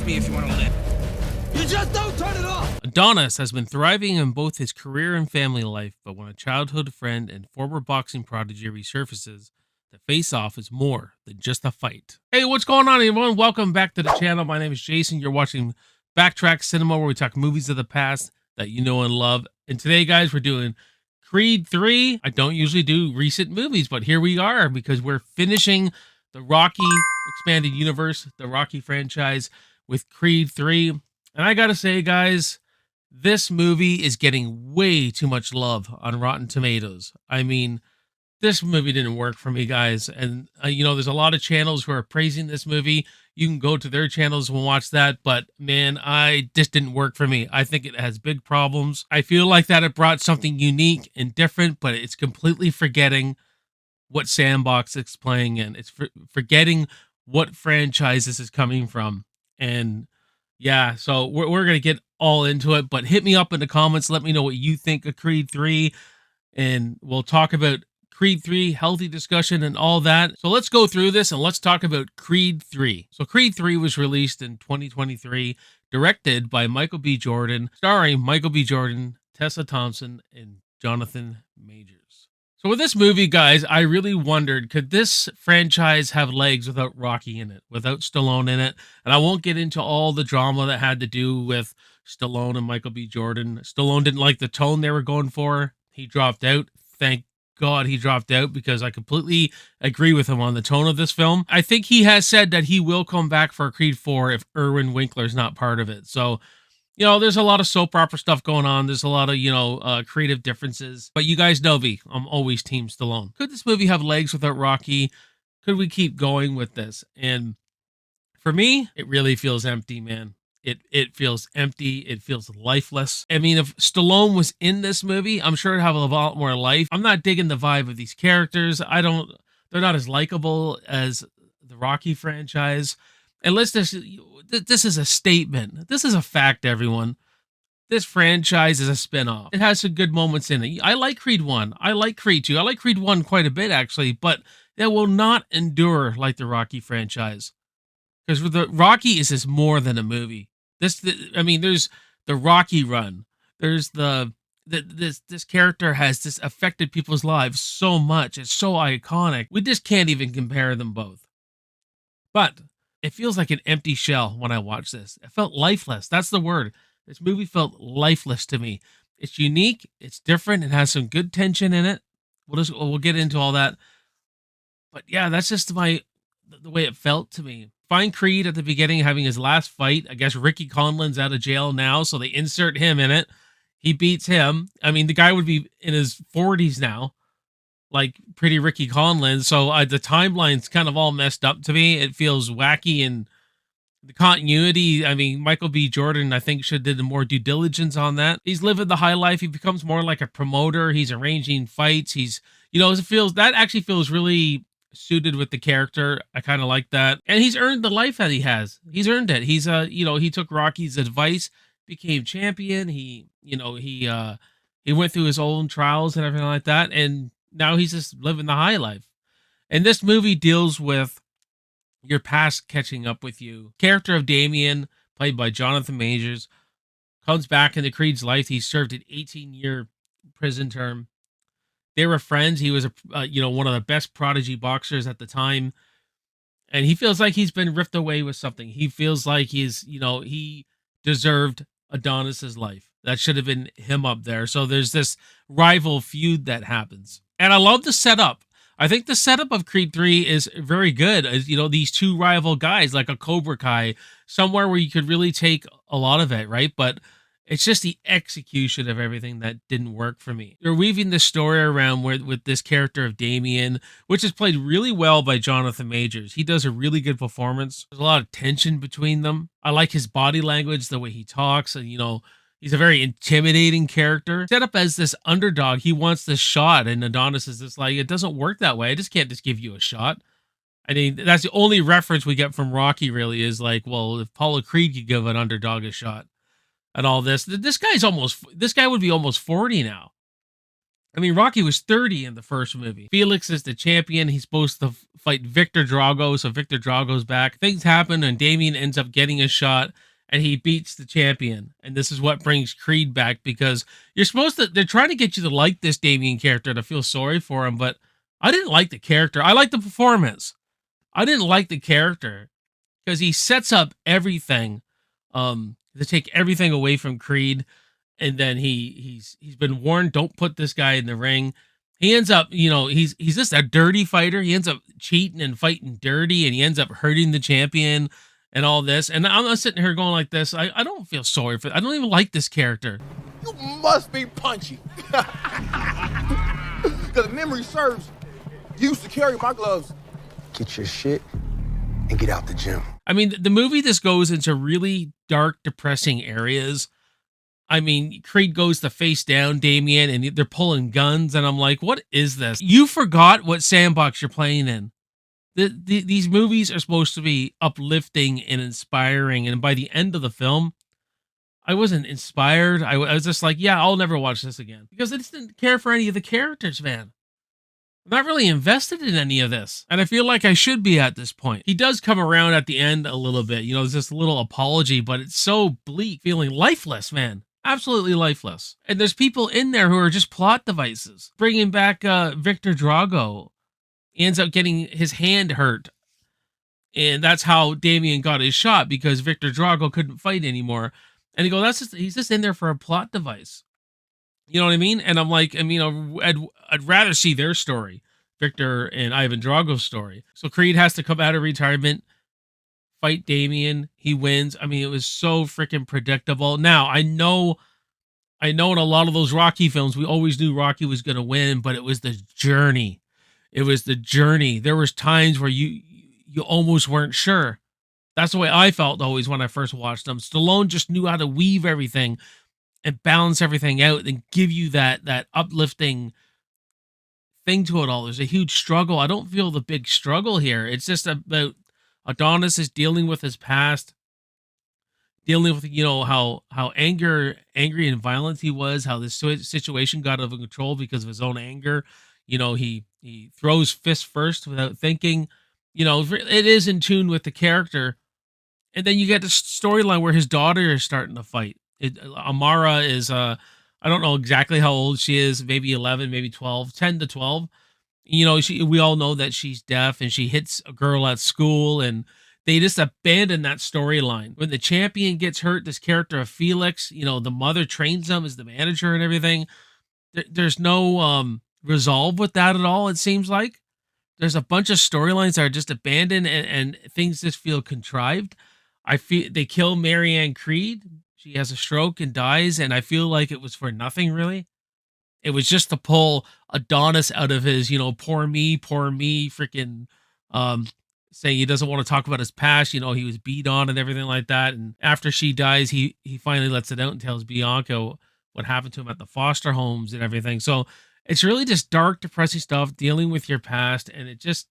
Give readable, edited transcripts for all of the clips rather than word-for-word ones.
with me if you want to live. You just don't turn it off! Adonis has been thriving in both his career and family life, but when a childhood friend and former boxing prodigy resurfaces, the face-off is more than just a fight. Hey, what's going on, everyone? Welcome back to the channel. My name is Jason. You're watching BACKTRACK Cinema, where we talk movies of the past that you know and love. And today, guys, we're doing Creed 3. I don't usually do recent movies, but here we are because we're finishing the Rocky expanded universe, the Rocky franchise, with Creed 3. And I gotta say, guys, this movie is getting way too much love on Rotten Tomatoes. I mean, this movie didn't work for me, guys. And, you know, there's a lot of channels who are praising this movie. You can go to their channels and watch that. But, man, this didn't work for me. I think it has big problems. I feel like that it brought something unique and different, but it's completely forgetting what sandbox it's playing in. It's forgetting what franchise this is coming from. And yeah, so we're going to get all into it, but hit me up in the comments. Let me know what you think of Creed 3, and we'll talk about Creed 3, healthy discussion, and all that. So let's go through this, and let's talk about Creed 3. So Creed 3 was released in 2023, directed by Michael B. Jordan, starring Michael B. Jordan, Tessa Thompson, and Jonathan Majors. So with this movie, guys, I really wondered, could this franchise have legs without Rocky in it, without Stallone in it? And I won't get into all the drama that had to do with Stallone and Michael B. Jordan. Stallone didn't like the tone they were going for. He dropped out. Thank God he dropped out, because I completely agree with him on the tone of this film. I think he has said that he will come back for Creed 4 if Irwin Winkler's not part of it. So, you know, there's a lot of soap opera stuff going on. There's a lot of, you know, creative differences. But you guys know me. I'm always Team Stallone. Could this movie have legs without Rocky? Could we keep going with this? And for me, it really feels empty, man. It feels empty. It feels lifeless. I mean, if Stallone was in this movie, I'm sure it'd have a lot more life. I'm not digging the vibe of these characters. They're not as likable as the Rocky franchise. And this is a statement. This is a fact, everyone. This franchise is a spinoff. It has some good moments in it. I like Creed 1. I like Creed 2. I like Creed 1 quite a bit, actually, but it will not endure like the Rocky franchise. Because the Rocky is just more than a movie. There's the Rocky run. There's this character has just affected people's lives so much. It's so iconic. We just can't even compare them both. But it feels like an empty shell when I watch this. It felt lifeless. That's the word. This movie felt lifeless to me. It's unique. It's different. It has some good tension in it. We'll get into all that. But yeah, that's just the way it felt to me. Find Creed at the beginning having his last fight. I guess Ricky Conlan's out of jail now, so they insert him in it. He beats him. I mean, the guy would be in his 40s now, like pretty Ricky Conlan. So the timeline's kind of all messed up to me. It feels wacky, and the continuity. I mean, Michael B. Jordan, I think, should have did more due diligence on that. He's living the high life. He becomes more like a promoter. He's arranging fights. That actually feels really suited with the character. I kind of like that. And he's earned the life that he has. He's earned it. He's he took Rocky's advice, became champion. He went through his own trials and everything like that, and now he's just living the high life. And this movie deals with your past catching up with you. Character of Damien, played by Jonathan Majors, comes back into Creed's life. He served an 18-year prison term. They were friends. He was one of the best prodigy boxers at the time, and he feels like he's been ripped away with something. He feels like he deserved Adonis's life. That should have been him up there. So there's this rival feud that happens, and I love the setup. I think the setup of Creed 3 is very good. These two rival guys, like a Cobra Kai, somewhere where you could really take a lot of it, right? But it's just the execution of everything that didn't work for me. They're weaving this story around with this character of Damien, which is played really well by Jonathan Majors. He does a really good performance. There's a lot of tension between them. I like his body language, the way he talks, and he's a very intimidating character. Set up as this underdog, he wants this shot, and Adonis is just like, it doesn't work that way. I just can't just give you a shot. I mean, that's the only reference we get from Rocky, really, is like, well, if Apollo Creed could give an underdog a shot and all this. This guy would be almost 40 now. I mean, Rocky was 30 in the first movie. Felix is the champion. He's supposed to fight Victor Drago, so Victor Drago's back. Things happen, and Damien ends up getting a shot, and he beats the champion. And this is what brings Creed back, because you're supposed to, they're trying to get you to like this Damien character, to feel sorry for him, but I didn't like the character. I like the performance. I didn't like the character, because he sets up everything to take everything away from Creed, and then he's been warned, don't put this guy in the ring. He ends up, he's just a dirty fighter. He ends up cheating and fighting dirty, and he ends up hurting the champion and all this. And I'm sitting here going like this. I don't feel sorry for. I don't even like this character. You must be punchy. Because memory serves, you used to carry my gloves. Get your shit and get out the gym. I mean, the movie, this goes into really dark, depressing areas. I mean, Creed goes to face down Damien, and they're pulling guns, and I'm like, what is this? You forgot what sandbox you're playing in. These movies are supposed to be uplifting and inspiring, and by the end of the film, I wasn't inspired. I was just like, yeah, I'll never watch this again, because I just didn't care for any of the characters, man. I'm not really invested in any of this, and I feel like I should be at this point. He does come around at the end a little bit, there's this little apology, but it's so bleak, feeling lifeless, man. Absolutely lifeless. And there's people in there who are just plot devices. Bringing back Victor Drago. He ends up getting his hand hurt, and that's how Damien got his shot, because Victor Drago couldn't fight anymore. And he goes, he's just in there for a plot device. You know what I mean? And I'm like, I'd rather see their story, Victor and Ivan Drago's story. So Creed has to come out of retirement, fight Damien. He wins. I mean, it was so freaking predictable. Now, I know in a lot of those Rocky films, we always knew Rocky was going to win, but it was the journey. It was the journey. There was times where you almost weren't sure. That's the way I felt always when I first watched them. Stallone just knew how to weave everything and balance everything out and give you that uplifting thing to it all. There's a huge struggle. I don't feel the big struggle here. It's just about Adonis is dealing with his past, dealing with, how angry and violent he was, how this situation got out of control because of his own anger. He throws fists first without thinking. It is in tune with the character. And then you get the storyline where his daughter is starting to fight. Amara is, I don't know exactly how old she is, maybe 11, maybe 12, 10 to 12. We all know that she's deaf, and she hits a girl at school, and they just abandon that storyline. When the champion gets hurt, this character of Felix, the mother trains him as the manager and everything. There's no resolve with that at all, it seems like. There's a bunch of storylines that are just abandoned, and things just feel contrived. I feel they kill Marianne Creed. She has a stroke and dies, and I feel like it was for nothing, really. It was just to pull Adonis out of his, poor me, freaking saying he doesn't want to talk about his past. He was beat on and everything like that. And after she dies, he finally lets it out and tells Bianca what happened to him at the foster homes and everything. So it's really just dark, depressing stuff, dealing with your past, and it just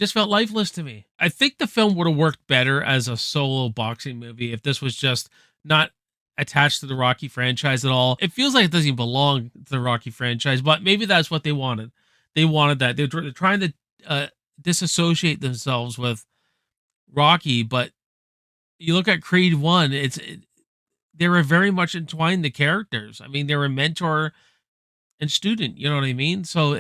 felt lifeless to me. I think the film would have worked better as a solo boxing movie if this was just not attached to the Rocky franchise at all. It feels like it doesn't even belong to the Rocky franchise, but maybe that's what they wanted. They wanted that. They're trying to disassociate themselves with Rocky, but you look at Creed 1, they were very much entwined, the characters. I mean, they were mentor and student, you know what I mean? So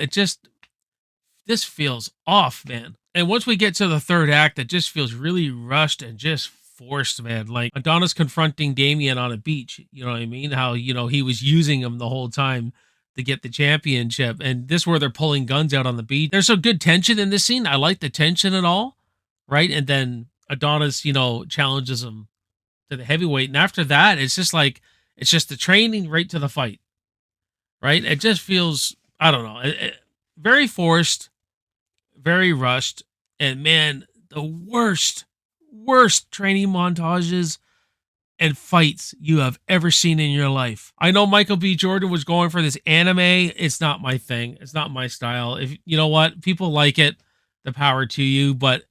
this feels off, man. And once we get to the third act, it just feels really rushed and just forced, man. Like Adonis confronting Damien on a beach, you know what I mean? How, he was using him the whole time to get the championship. And this where they're pulling guns out on the beach. There's some good tension in this scene. I like the tension and all, right? And then Adonis, challenges him to the heavyweight. And after that, it's just the training right to the fight, right? It just feels, I don't know, very forced, very rushed, and man, the worst training montages and fights you have ever seen in your life. I know Michael B. Jordan was going for this anime. It's not my thing. It's not my style. If you know what, people like it, the power to you, but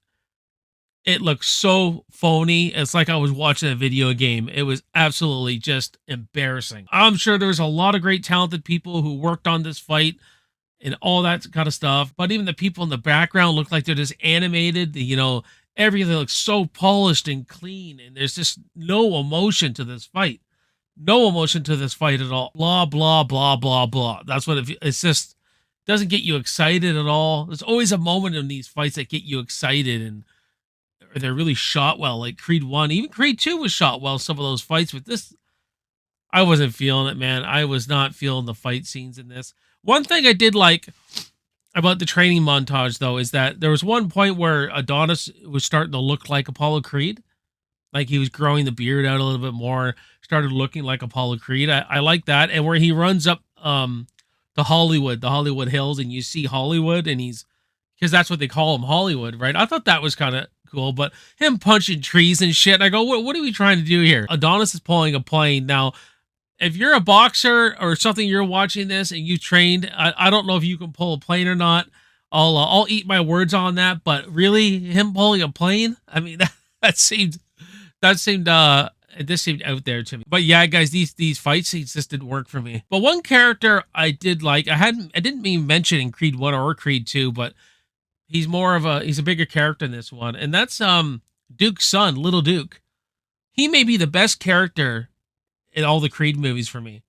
It looked so phony. It's like I was watching a video game. It was absolutely just embarrassing. I'm sure there's a lot of great talented people who worked on this fight and all that kind of stuff. But even the people in the background look like they're just animated. Everything looks so polished and clean, and there's just no emotion to this fight. No emotion to this fight at all. Blah, blah, blah, blah, blah. That's what it's just doesn't get you excited at all. There's always a moment in these fights that get you excited, and they're really shot well. Like Creed 1, even Creed 2 was shot well, some of those fights. But this, I wasn't feeling it, man. I was not feeling the fight scenes in this. One thing I did like about the training montage, though, is that there was one point where Adonis was starting to look like Apollo Creed. Like he was growing the beard out a little bit more, started looking like Apollo Creed. I like that. And where he runs up the Hollywood Hills, and you see Hollywood, and because that's what they call him, Hollywood, right? I thought that was kind of cool, but him punching trees and shit, I go, what are we trying to do here? Adonis is pulling a plane. Now, if you're a boxer or something, you're watching this and you trained, I don't know if you can pull a plane or not. I'll eat my words on that, but really, him pulling a plane, I mean, that seemed this seemed out there to me. But yeah, guys, these fight scenes just didn't work for me. But one character I did like, I didn't even mention in Creed 1 or Creed 2, but he's a bigger character in this one, and that's Duke's son, Little Duke. He may be the best character in all the Creed movies for me.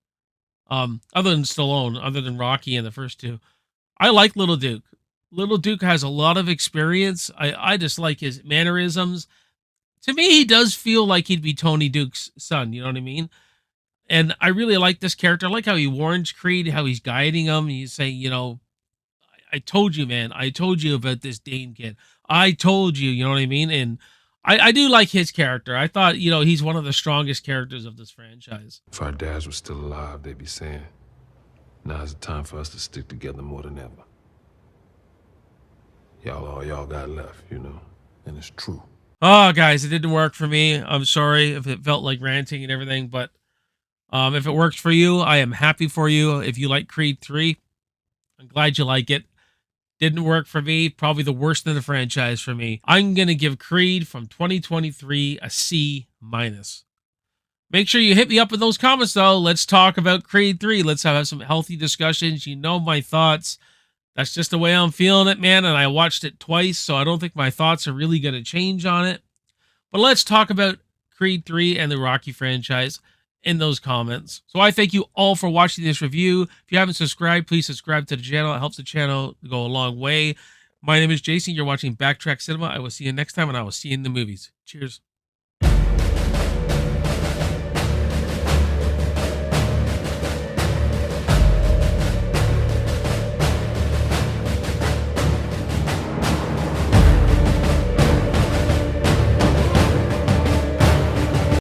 Other than Stallone, other than Rocky and the first two. I like Little Duke. Little Duke has a lot of experience. I just like his mannerisms. To me, he does feel like he'd be Tony Duke's son, you know what I mean? And I really like this character. I like how he warns Creed, how he's guiding him. He's saying, I told you, man. I told you about this Dane kid. I told you, you know what I mean? And I do like his character. I thought, he's one of the strongest characters of this franchise. If our dads were still alive, they'd be saying, now's the time for us to stick together more than ever. All y'all got left, and it's true. Oh, guys, it didn't work for me. I'm sorry if it felt like ranting and everything, but if it works for you, I am happy for you. If you like Creed 3, I'm glad you like it. Didn't work for me. Probably the worst in the franchise for me. I'm going to give Creed from 2023 a C-. Make sure you hit me up in those comments, though. Let's talk about Creed 3. Let's have some healthy discussions. You know my thoughts. That's just the way I'm feeling it, man. And I watched it twice, so I don't think my thoughts are really going to change on it. But let's talk about Creed 3 and the Rocky franchise in those comments. So I thank you all for watching this review. If you haven't subscribed, please subscribe to the channel. It helps the channel go a long way. My name is Jason. You're watching Backtrack Cinema. I will see you next time, and I will see you in the movies. Cheers.